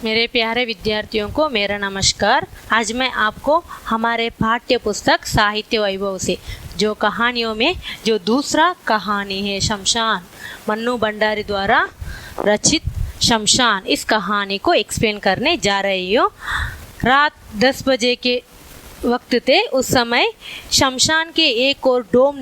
मेरे प्यारे विद्यार्थियों को मेरा नमस्कार। आज मैं आपको हमारे पाठ्य पुस्तक साहित्य वैभव से जो कहानियों में जो दूसरा कहानी है शमशान, मन्नू भंडारी द्वारा रचित शमशान, इस कहानी को एक्सप्लेन करने जा रही हूँ। रात 10 बजे के वक्त थे। उस समय शमशान के एक और डोम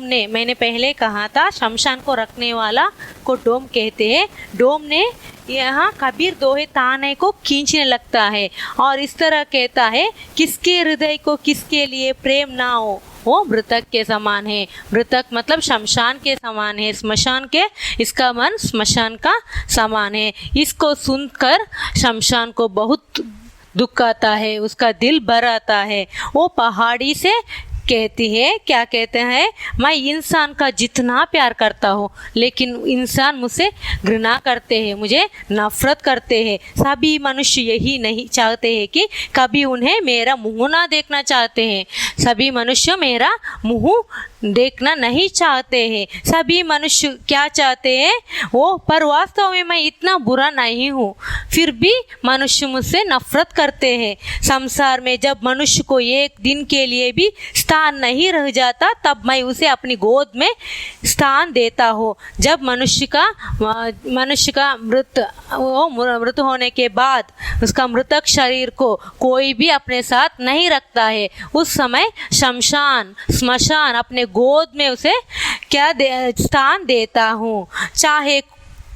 ने मैंने पहले कहा था शमशान को रखने वाला को डोम कहते हैं। डोम ने यहाँ कबीर दोहे ताने को खींचने लगता है और इस तरह कहता है, किसके हृदय को किसके लिए प्रेम ना हो वो मृतक के समान है। मृतक मतलब शमशान के समान है, स्मशान के, इसका मन स्मशान का समान है। इसको सुनकर शमशान को बहुत दुख आता है, उसका दिल भर आता है। वो पहाड़ी से कहती है, क्या कहते हैं, मैं इंसान का जितना प्यार करता हूँ लेकिन इंसान मुझसे घृणा करते हैं, मुझे नफरत करते हैं। सभी मनुष्य यही नहीं चाहते हैं कि कभी उन्हें मेरा मुंह ना देखना चाहते हैं। सभी मनुष्य मेरा मुंह देखना नहीं चाहते हैं। सभी मनुष्य क्या चाहते हैं वो, पर वास्तव में मैं इतना बुरा नहीं हूँ, फिर भी मनुष्य मुझसे नफरत करते हैं। संसार में जब मनुष्य को एक दिन के लिए भी स्थान नहीं रह जाता तब मैं उसे अपनी गोद में स्थान देता हूँ। जब मनुष्य का मृत होने के बाद उसका मृतक शरीर को कोई भी अपने साथ नहीं रखता है, उस समय शमशान स्मशान अपने गोद में उसे स्थान देता हूँ। चाहे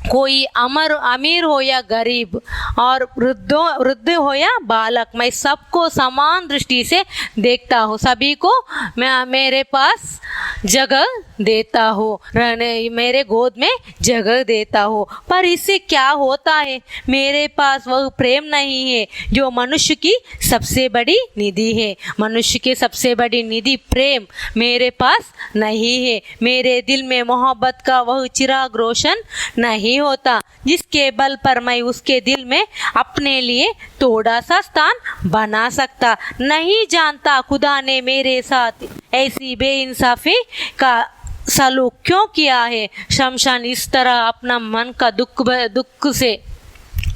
कोई अमीर हो या गरीब और वृद्ध हो या बालक, मैं सबको समान दृष्टि से देखता हूँ। सभी को मैं मेरे पास जगह देता हूँ, मेरे गोद में जगह देता हूँ। पर इससे क्या होता है, मेरे पास वह प्रेम नहीं है जो मनुष्य की सबसे बड़ी निधि है। मनुष्य की सबसे बड़ी निधि प्रेम मेरे पास नहीं है। मेरे दिल में मोहब्बत का वह चिराग रोशन नहीं होता जिसके बल पर मैं उसके दिल में अपने लिए थोड़ा सा स्थान बना सकता। नहीं जानता खुदा ने मेरे साथ ऐसी बेइंसाफी का सलूक क्यों किया है। शमशान इस तरह अपना मन का दुख से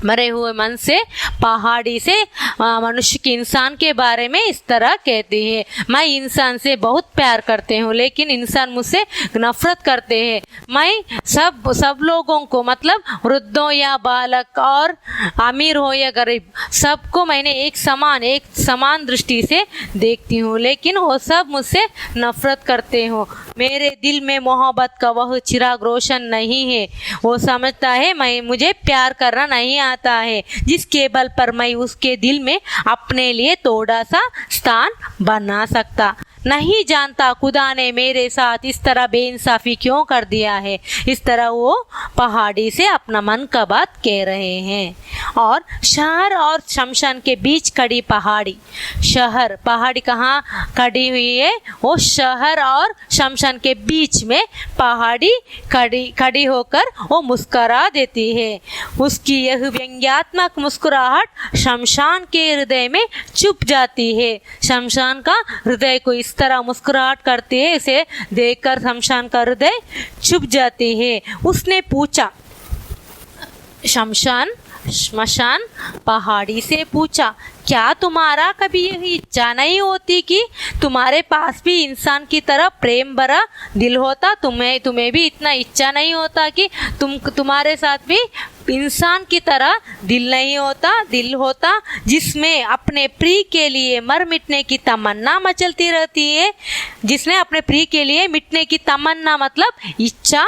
मरे हुए मन से पहाड़ी से मनुष्य के इंसान के बारे में इस तरह कहती है, मैं इंसान से बहुत प्यार करते हूँ लेकिन इंसान मुझसे नफरत करते हैं। मैं सब लोगों को, मतलब वृद्धों या बालक और अमीर हो या गरीब, सबको मैंने एक समान दृष्टि से देखती हूँ लेकिन वो सब मुझसे नफरत करते हो। मेरे दिल में मोहब्बत का वह चिराग रोशन नहीं है। वो समझता है मुझे प्यार करना नहीं आता है जिसके बल पर मैं उसके दिल में अपने लिए थोड़ा सा स्थान बना सकता। नहीं जानता खुदा ने मेरे साथ इस तरह बेइंसाफी क्यों कर दिया है। इस तरह वो पहाड़ी से अपना मन का बात कह रहे हैं। और शहर और शमशान के बीच खड़ी पहाड़ी, शहर पहाड़ी कहाँ खड़ी हुई है, वो शहर और शमशान के बीच में पहाड़ी खड़ी होकर वो मुस्कुरा देती है। उसकी यह व्यंग्यात्मक मुस्कुराहट शमशान के हृदय में चुप जाती है। शमशान का हृदय को इस तरह मुस्कुराहट करती है, इसे देखकर शमशान का हृदय चुप जाती है। उसने पूछा, श्मशान पहाड़ी से पूछा, क्या तुम्हारा कभी यह इच्छा नहीं होती कि तुम्हारे पास भी इंसान की तरह प्रेम भरा दिल होता। तुम्हें भी इतना इच्छा नहीं होता कि तुम्हारे साथ भी इंसान की तरह दिल होता जिसमें अपने प्रिय के लिए मर मिटने की तमन्ना मचलती रहती है। जिसने अपने प्रिय के लिए मिटने की तमन्ना मतलब इच्छा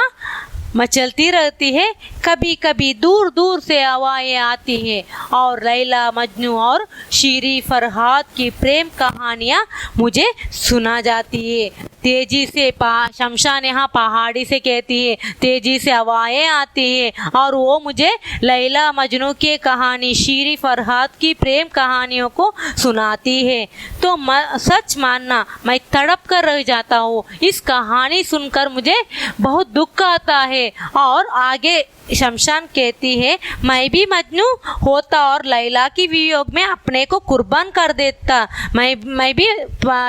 मचलती रहती है। कभी कभी दूर दूर से आवाज़ें आती हैं और लैला मजनू और शीरी फरहाद की प्रेम कहानियाँ मुझे सुना जाती है। तेजी से शमशान यहाँ पहाड़ी से कहती है, तेजी से आवाज़ें आती हैं और वो मुझे लैला मजनू की कहानी, शीरी फरहाद की प्रेम कहानियों को सुनाती है। तो सच मानना मैं तड़प कर रह जाता हूँ। इस कहानी सुनकर मुझे बहुत दुख आता है। और आगे शमशान कहती है, मैं भी मजनू होता और लैला की वियोग में अपने को कुर्बान कर देता। मैं भी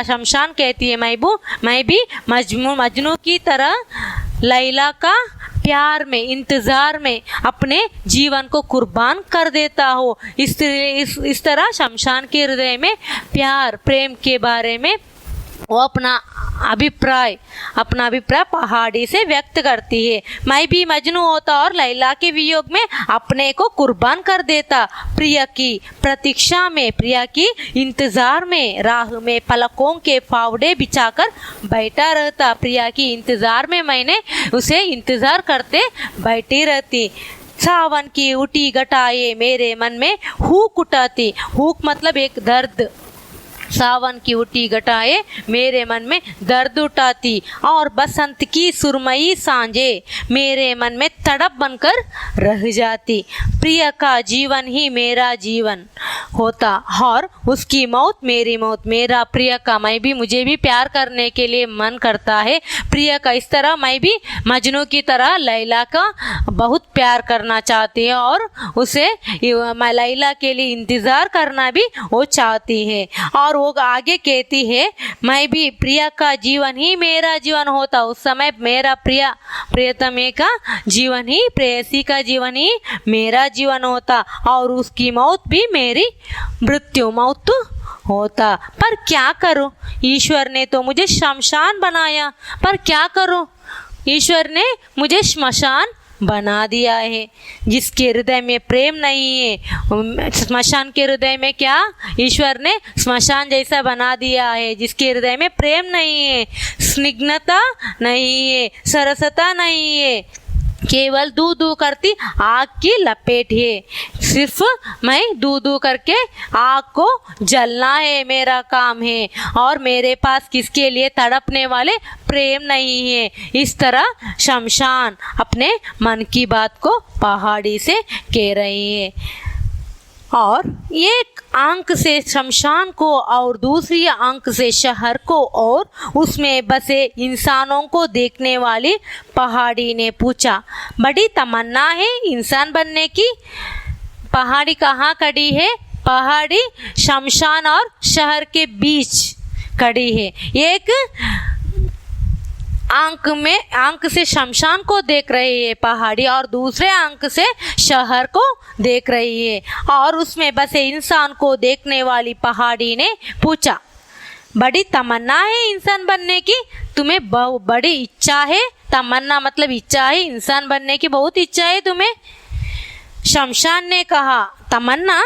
शमशान कहती है, मैं भी मजनू की तरह लैला का प्यार में, इंतजार में अपने जीवन को कुर्बान कर देता हो। इस तरह शमशान के हृदय में प्यार प्रेम के बारे में वो अपना अभिप्राय पहाड़ी से व्यक्त करती है। मैं भी मजनू होता और लैला के वियोग में अपने को कुर्बान कर देता। प्रिया की प्रतीक्षा में, प्रिया की इंतजार में, राह में पलकों के फावड़े बिछाकर बैठा रहता। प्रिया की इंतजार में मैंने उसे इंतजार करते बैठी रहती। सावन की उठी घटाए मेरे मन में हुक उठाती। हुक मतलब एक दर्द। सावन की उठी घटाए मेरे मन में दर्द उठाती और बसंत की सुरमई सांझे मेरे मन में तड़प बनकर रह जाती। प्रिय का जीवन ही मेरा जीवन होता और उसकी मौत मेरी मौत। मेरा प्रिय का, मैं भी, मुझे भी प्यार करने के लिए मन करता है प्रिय का। इस तरह मैं भी मजनू की तरह लैला का बहुत प्यार करना चाहती है और उसे लैला के लिए इंतज़ार करना भी वो चाहती है। और वो आगे कहती है, मैं भी प्रिया का जीवन ही मेरा जीवन होता। उस समय मेरा प्रियतमे का जीवन ही, प्रेयसी का जीवन ही मेरा जीवन होता और उसकी मौत भी मेरी मौत होता। पर क्या करूं, ईश्वर ने तो मुझे शमशान बनाया, पर क्या करूं, ईश्वर ने मुझे श्मशान बना दिया है। जिसके हृदय में प्रेम नहीं है, श्मशान के हृदय में क्या ईश्वर ने श्मशान जैसा बना दिया है। जिसके हृदय में प्रेम नहीं है, स्निग्धता नहीं है, सरसता नहीं है, केवल दू दू करती आग की लपेट है। सिर्फ मैं दू दू करके आग को जलना है मेरा काम है और मेरे पास किसके लिए तड़पने वाले प्रेम नहीं है। इस तरह शमशान अपने मन की बात को पहाड़ी से कह रही है और एक आंख से शमशान को और दूसरी आंख से शहर को और उसमें बसे इंसानों को देखने वाली पहाड़ी ने पूछा, बड़ी तमन्ना है इंसान बनने की? पहाड़ी कहाँ खड़ी है? पहाड़ी शमशान और शहर के बीच खड़ी है। एक आंख से शमशान को देख रही है पहाड़ी और दूसरे आंख से शहर को देख रही है और उसमें बसे इंसान को देखने वाली पहाड़ी ने पूछा, बड़ी तमन्ना है इंसान बनने की? तुम्हें बड़ी इच्छा है? तमन्ना मतलब इच्छा है, इंसान बनने की बहुत इच्छा है तुम्हें? शमशान ने कहा, तमन्ना?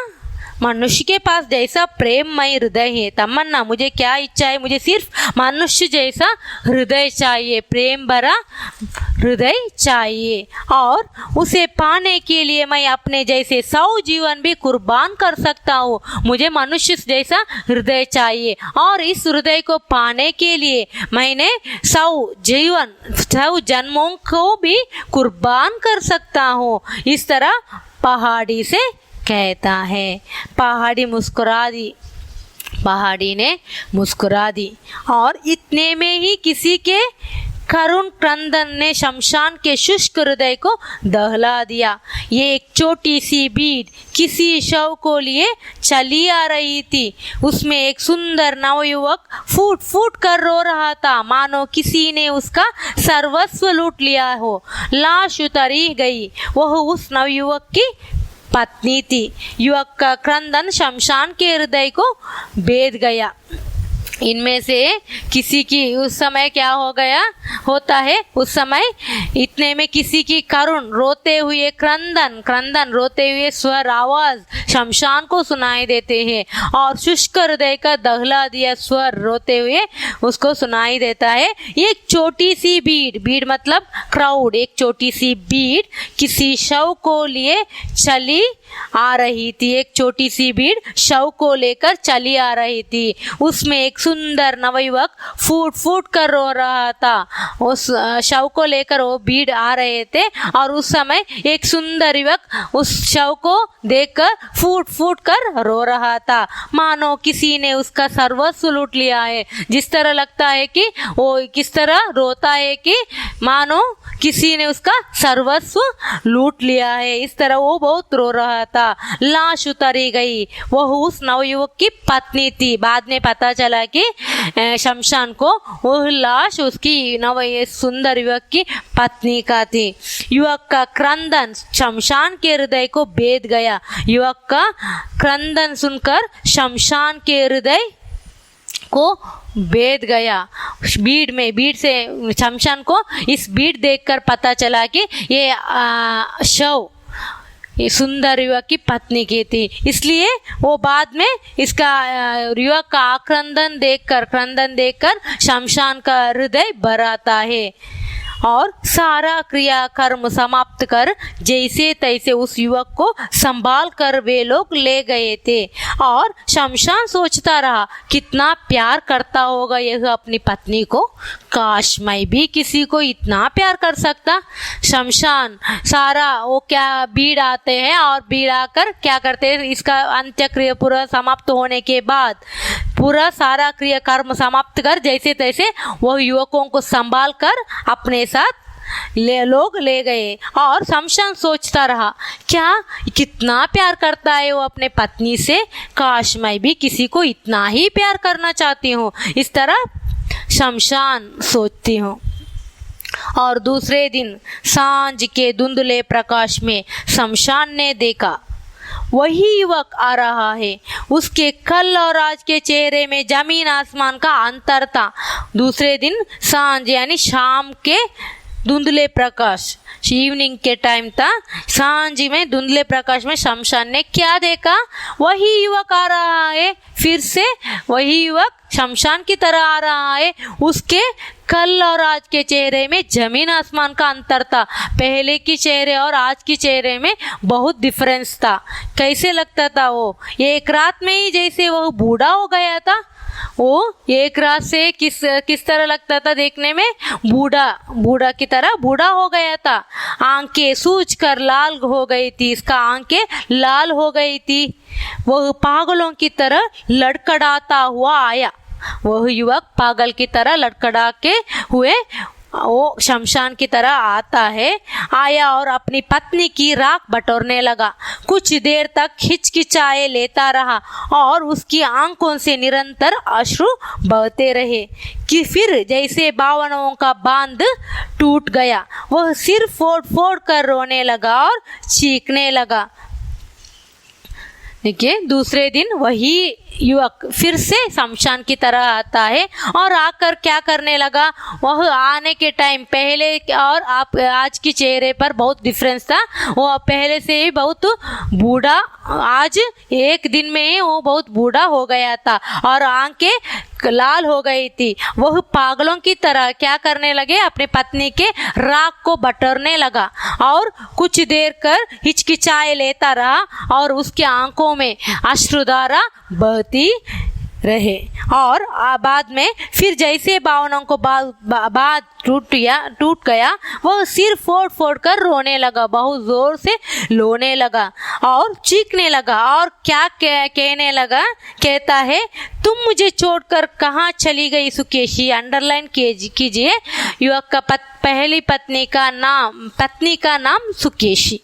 मनुष्य के पास जैसा प्रेममय हृदय है, तमन्ना मुझे क्या इच्छा है? मुझे सिर्फ मनुष्य जैसा हृदय चाहिए, प्रेम भरा हृदय चाहिए और उसे पाने के लिए मैं अपने जैसे 100 जीवन भी कुर्बान कर सकता हूँ। मुझे मनुष्य जैसा हृदय चाहिए और इस हृदय को पाने के लिए मैंने 100 जन्मों को भी कुर्बान कर सकता हूँ। इस तरह पहाड़ी से कहता है। पहाड़ी ने मुस्कुरा दी और इतने में ही किसी के करुण क्रंदन ने शमशान के शुष्क हृदय को दहला दिया। ये एक छोटी सी भीड़ किसी शव को लिए चली आ रही थी। उसमें एक सुंदर नवयुवक फूट फूट कर रो रहा था, मानो किसी ने उसका सर्वस्व लूट लिया हो। लाश उतारी गई, वह उस नवयुवक की पत्नी थी। युवक का क्रंदन शमशान के हृदय को भेद गया। इनमें से किसी की उस समय क्या होता है, उस समय इतने में किसी की करुण रोते हुए क्रंदन रोते हुए स्वर आवाज शमशान को सुनाई देते हैं और शुष्क हृदय का दहला दिया स्वर रोते हुए उसको सुनाई देता है। एक छोटी सी भीड़ मतलब क्राउड, एक छोटी सी भीड़ किसी शव को लिए चली आ रही थी। एक छोटी सी भीड़ शव को लेकर चली आ रही थी। उसमें एक सुंदर नवयुवक फूट फूट कर रो रहा था। उस शव को लेकर वो भीड़ आ रहे थे और उस समय एक सुंदर युवक उस शव को देखकर फूट फूट कर रो रहा था, मानो किसी ने उसका सर्वस्व लूट लिया है। जिस तरह लगता है कि वो किस तरह रोता है कि मानो किसी ने उसका सर्वस्व लूट लिया है, इस तरह वो बहुत रो रहा था। लाश उतारी गई, वह उस नवयुवक की पत्नी थी। बाद में पता चला कि कि शमशान को वह लाश उसकी नव सुंदर युवक की पत्नी का थी। युवक का क्रंदन शमशान के हृदय को भेद गया। युवक का क्रंदन सुनकर शमशान के हृदय को भेद गया। भीड़ से शमशान को इस भीड़ देखकर पता चला कि ये शव ये सुंदर युवक की पत्नी की थी। इसलिए वो बाद में इसका युवक का क्रंदन देखकर शमशान का हृदय भर आता है और सारा क्रिया कर्म समाप्त कर जैसे तैसे उस युवक को संभाल कर वे लोग ले गए थे। और शमशान सोचता रहा कितना प्यार करता होगा यह अपनी पत्नी को, काश मैं भी किसी को इतना प्यार कर सकता। शमशान सारा वो क्या भीड़ आते हैं और भीड़ आकर क्या करते हैं, इसका अंत्य क्रिया पूरा समाप्त होने के बाद पूरा सारा क्रिया कर्म समाप्त कर जैसे तैसे वह युवकों को संभाल कर अपने साथ ले गए। और शमशान सोचता रहा क्या कितना प्यार करता है वो अपने पत्नी से, काश मैं भी किसी को इतना ही प्यार करना चाहती हूँ। इस तरह शमशान सोचती हूँ। और दूसरे दिन सांझ के धुंधले प्रकाश में शमशान ने देखा वही युवक आ रहा है। उसके कल और आज के चेहरे में जमीन आसमान का अंतर था। दूसरे दिन सांझ यानी शाम के धुंधले प्रकाश, इवनिंग के टाइम था, सांझ में धुंधले प्रकाश में शमशान ने क्या देखा, वही युवक आ रहा है। फिर से वही युवक शमशान की तरह आ रहा है। उसके कल और आज के चेहरे में जमीन आसमान का अंतर था। पहले की चेहरे और आज की चेहरे में बहुत डिफरेंस था। कैसे लगता था वो, एक रात में ही जैसे वो बूढ़ा हो गया था। वो एक रात से किस तरह लगता था देखने में, बूढ़ा की तरह बूढ़ा हो गया था। आंखें सूज कर लाल हो गई थी, इसका आंखें लाल हो गई थी। वह पागलों की तरह लड़खड़ाता हुआ आया। वह युवक पागल की तरह लड़खड़ा के हुए वो शमशान की तरह आया और अपनी पत्नी की राख बटोरने लगा। कुछ देर तक हिचकिचाए लेता रहा और उसकी आंखों से निरंतर अश्रु बहते रहे कि फिर जैसे भावनाओं का बांध टूट गया, वह सिर फोड़ फोड़ कर रोने लगा और चीखने लगा। देखिए, दूसरे दिन वही युवक फिर से शमशान की तरह आता है और आकर क्या करने लगा, वह आने के टाइम पहले और आज की चेहरे पर बहुत डिफरेंस था। वो पहले से ही बहुत बूढ़ा, आज एक दिन में ही वो बहुत बूढ़ा हो गया था और आंखें लाल हो गई थी। वह पागलों की तरह क्या करने लगे, अपने पत्नी के राख को बटोरने लगा और कुछ देर कर हिचकिचाए लेता रहा और उसकी आंखों में अश्रुधारा बहती रहे। और बाद में फिर जैसे भावनाओं को बाद टूट गया, वह सिर फोड़ फोड़ कर रोने लगा, बहुत जोर से रोने लगा और चीखने लगा और क्या कहने लगा, कहता है, तुम मुझे छोड़कर कहाँ चली गई सुकेशी। अंडरलाइन कीजिए, युवक का पहली पत्नी का नाम सुकेशी।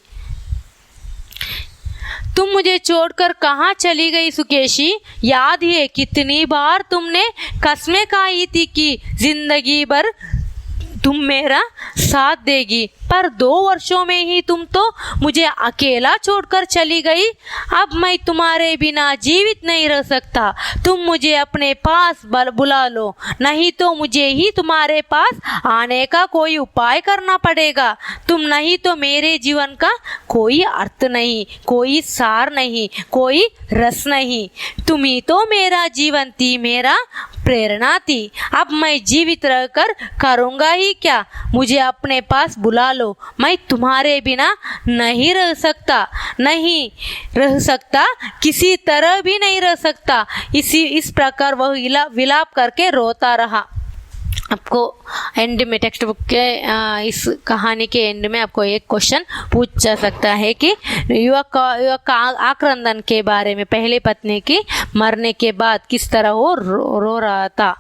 तुम मुझे छोड़कर कहाँ चली गई सुकेशी। याद है कितनी बार तुमने कसमें खाई थी कि जिंदगी भर तुम मेरा साथ देगी, पर 2 वर्षों में ही तुम तो मुझे अकेला छोड़कर चली गई। अब मैं तुम्हारे बिना जीवित नहीं रह सकता। तुम मुझे अपने पास बुला लो, नहीं तो मुझे ही तुम्हारे पास आने का कोई उपाय करना पड़ेगा। तुम नहीं तो मेरे जीवन का कोई अर्थ नहीं, कोई सार नहीं, कोई रस नहीं। तुम ही तो मेरा जीवन थी, मेरा प्रेरणा थी। अब मैं जीवित रहकर करूँगा ही क्या। मुझे अपने पास बुला लो, मैं तुम्हारे बिना नहीं रह सकता, किसी तरह भी नहीं रह सकता। इस प्रकार वह विलाप करके रोता रहा। आपको एंड में टेक्स्ट बुक के इस कहानी के एंड में आपको एक क्वेश्चन पूछ जा सकता है कि युवक का आक्रंदन के बारे में, पहले पत्नी की मरने के बाद किस तरह वो रो रहा था,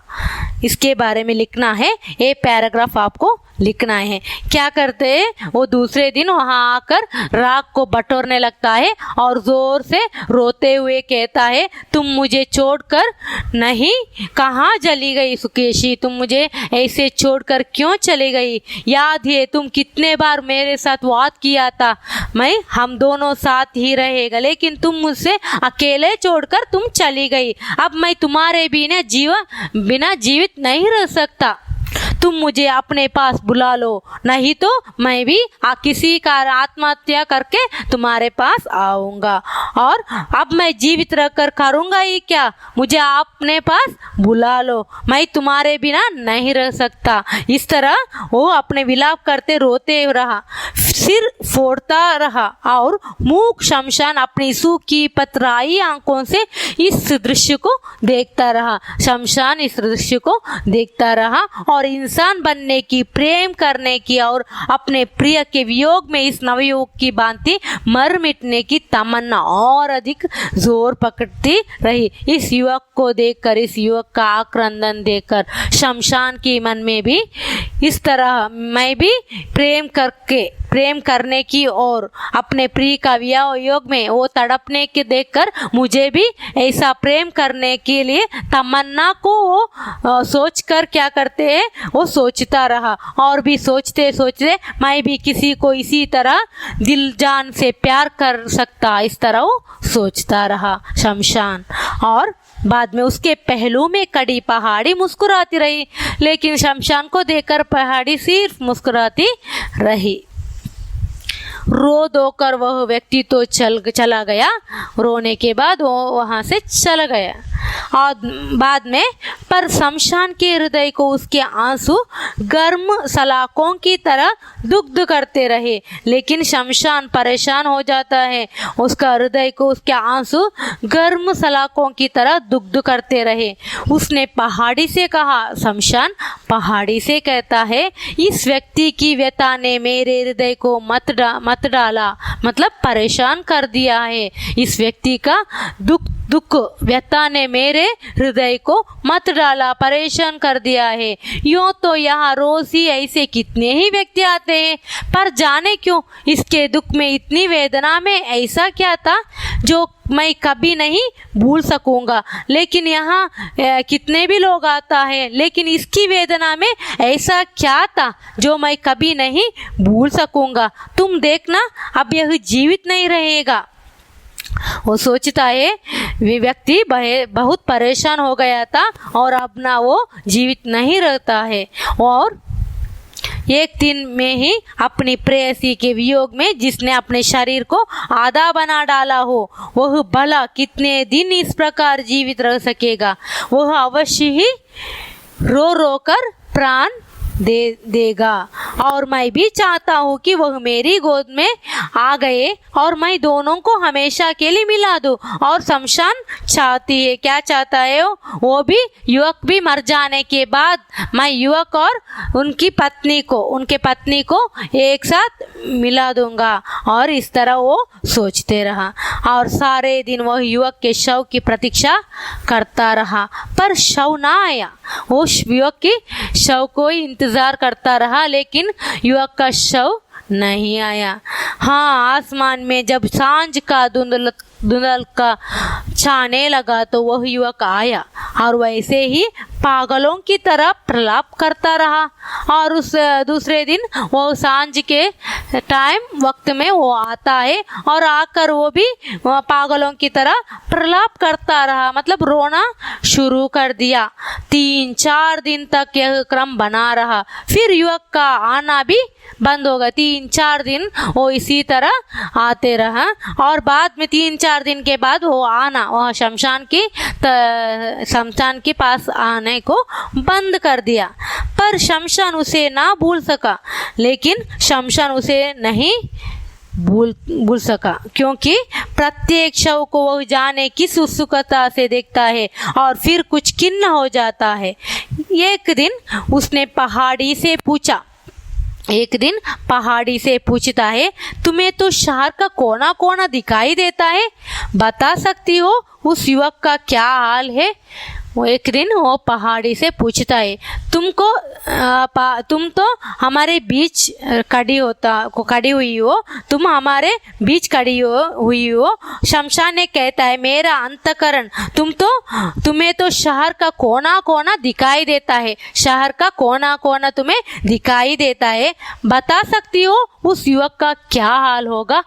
इसके बारे में लिखना है। ये पैराग्राफ आपको लिखना है। क्या करते हैं, वो दूसरे दिन वहां आकर राख को बटोरने लगता है और जोर से रोते हुए कहता है, तुम मुझे छोड़कर नहीं कहाँ चली गई सुकेशी, तुम मुझे ऐसे छोड़कर क्यों चली गई? याद है तुम कितने बार मेरे साथ वाद किया था, मैं हम दोनों साथ ही रहेगा, लेकिन तुम मुझसे अकेले छोड़कर तुम चली गई। अब मैं तुम्हारे बिना जीवित नहीं रह सकता। तुम मुझे अपने पास बुला लो, नहीं तो मैं भी किसी का आत्महत्या करके तुम्हारे पास आऊंगा। और अब मैं जीवित रहकर करूंगा ही क्या? मुझे अपने पास बुला लो, मैं तुम्हारे बिना नहीं रह सकता। इस तरह वो अपने विलाप करते रोते रहा, सिर फोड़ता रहा और मूक शमशान अपनी सूखी पतराई आंखों से इस दृश्य को देखता रहा। शमशान इस दृश्य को देखता रहा और इंसान बनने की, प्रेम करने की और अपने प्रिय के वियोग में इस नवयुवक की भांति मर मिटने की तमन्ना और अधिक जोर पकड़ती रही। इस युवक को देखकर, इस युवक का आक्रंदन देखकर शमशान के मन में भी इस तरह मैं भी प्रेम करने की और अपने प्रिय का वियोग में वो तड़पने के देखकर मुझे भी ऐसा प्रेम करने के लिए तमन्ना को वो सोचकर क्या करते हैं, वो सोचता रहा और भी सोचते सोचते मैं भी किसी को इसी तरह दिल जान से प्यार कर सकता, इस तरह वो सोचता रहा शमशान। और बाद में उसके पहलू में खड़ी पहाड़ी मुस्कुराती रही, लेकिन शमशान को देखकर पहाड़ी सिर्फ मुस्कुराती रही। रो धो कर वह व्यक्ति तो चला गया, रोने के बाद वो वहां से चला गया। और बाद में पर शमशान के हृदय को उसके आंसू गर्म सलाखों की तरह दुग्ध करते रहे। लेकिन शमशान परेशान हो जाता है, उसका हृदय को उसके आंसू गर्म सलाखों की तरह दुग्ध करते रहे। उसने पहाड़ी से कहा, शमशान पहाड़ी से कहता है, इस व्यक्ति की व्यथा ने मेरे हृदय को मत डाला, मतलब परेशान कर दिया है। इस व्यक्ति का दुख व्यथा ने मेरे हृदय को मत डाला, परेशान कर दिया है। यूं तो यहाँ रोज ही ऐसे कितने ही व्यक्ति आते हैं, पर जाने क्यों इसके दुख में, इतनी वेदना में ऐसा क्या था जो मैं कभी नहीं भूल सकूंगा। लेकिन यहाँ कितने भी लोग आता है, लेकिन इसकी वेदना में ऐसा क्या था जो मैं कभी नहीं भूल सकूंगा। तुम देखना अब यह जीवित नहीं रहेगा। वो सोचता है वे व्यक्ति बहुत परेशान हो गया था और अब ना वो जीवित नहीं रहता है। और एक दिन में ही अपनी प्रेयसी के वियोग में जिसने अपने शरीर को आधा बना डाला हो, वह भला कितने दिन इस प्रकार जीवित रह सकेगा। वह अवश्य ही रो रो कर प्राण देगा। और मैं भी चाहता हूँ कि वह मेरी गोद में आ गए और मैं दोनों को हमेशा के लिए मिला दूँ। और शमशान चाहती है, क्या चाहता है वो भी युवक भी मर जाने के बाद मैं युवक और उनके पत्नी को एक साथ मिला दूंगा। और इस तरह वो सोचते रहा और सारे दिन वह युवक के शव की प्रतीक्षा करता रहा, पर शव ना आया। वो युवक के शव को इंतजार करता रहा, लेकिन युवक का शव नहीं आया। हाँ, आसमान में जब सांझ का धुंधल का छाने लगा तो वह युवक आया और वैसे ही पागलों की तरह प्रलाप करता रहा। और उस दूसरे दिन वो सांझ के वक्त में वो आता है और आकर वो भी पागलों की तरह प्रलाप करता रहा, मतलब रोना शुरू कर दिया। 3-4 दिन तक यह क्रम बना रहा, फिर युवक का आना भी बंद हो गया। 3-4 दिन वो इसी तरह आते रहा और बाद में 3-4 दिन के बाद वो आना, वह शमशान के पास आने को बंद कर दिया। पर शमशान उसे ना भूल सका, लेकिन शमशान उसे नहीं भूल सका, क्योंकि प्रत्येक शव को वह जाने किस उत्सुकता से देखता है और फिर कुछ खिन्न हो जाता है। एक दिन उसने पहाड़ी से पूछता है, तुम्हें तो शहर का कोना कोना दिखाई देता है, बता सकती हो उस युवक का क्या हाल है? वो एक दिन वो पहाड़ी से पूछता है, तुम तो हमारे बीच खड़ी हुई हो, तुम हमारे बीच हुई हो। शमशान ने कहता है, मेरा अंतकरण, तुम्हें तो शहर का कोना कोना दिखाई देता है, शहर का कोना कोना तुम्हें दिखाई देता है। बता सकती हो उस युवक का क्या हाल होगा?